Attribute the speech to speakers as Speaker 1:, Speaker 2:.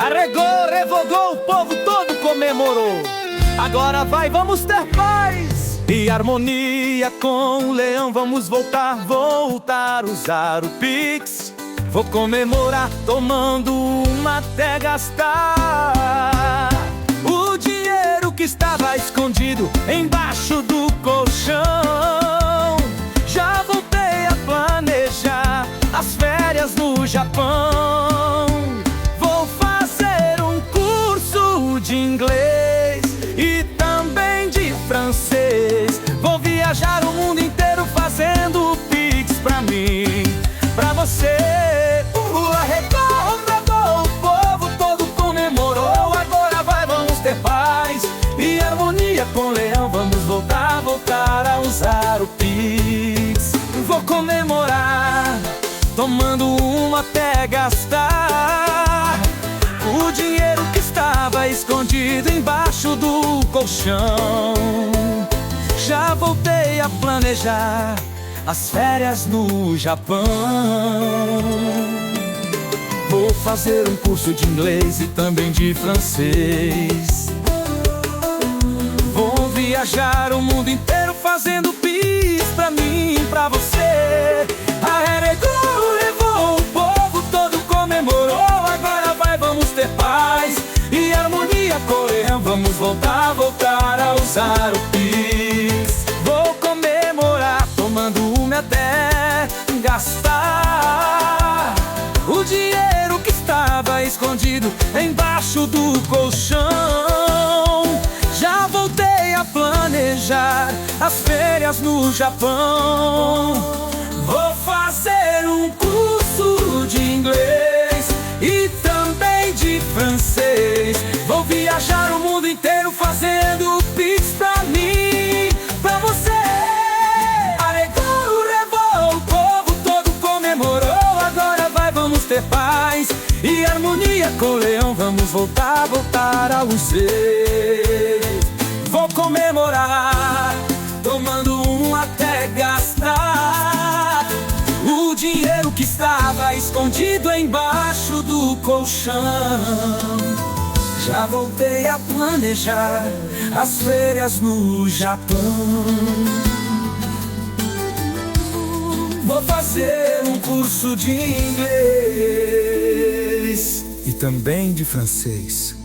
Speaker 1: Arregou, revogou, o povo todo comemorou. Agora vai, vamos ter paz e harmonia com o leão. Vamos voltar a usar o Pix. Vou comemorar tomando uma até gastar o dinheiro que estava escondido embaixo do colchão. Já voltei a planejar as férias no Japão. Vou fazer um curso de inglês e também de francês. Vou viajar o mundo inteiro fazendo Pix pra mim, pra você. Arregou, revogou, o povo todo comemorou. Agora vai, vamos ter paz e harmonia com o leão. Vamos voltar a usar o Pix. Vou comemorar tomando uma até gastar o dinheiro que estava escondido embaixo do colchão. Já voltei a planejar as férias no Japão. Vou fazer um curso de inglês e também de francês. Vou viajar o mundo inteiro fazendo Pix pra mim, pra você. Arregou, levou, o povo todo comemorou. Agora vai, vamos ter paz e harmonia com o leão. Vamos voltar a usar o Pix. Vou comemorar tomando uma até gastar o dinheiro que estava escondido embaixo do colchão. Já voltei a planejar as férias no Japão. Vou fazer um curso de inglês e também de francês. Vou viajar o mundo inteiro fazendo Pix pra mim, pra você. Arregou, revogou, o povo todo comemorou. Agora vai, vamos ter paz e harmonia com o leão. Vamos voltar a usar. Vou comemorar tomando um até gastar o dinheiro que estava escondido embaixo do colchão. Já voltei a planejar as férias no Japão. Vou fazer um curso de inglês e também de francês.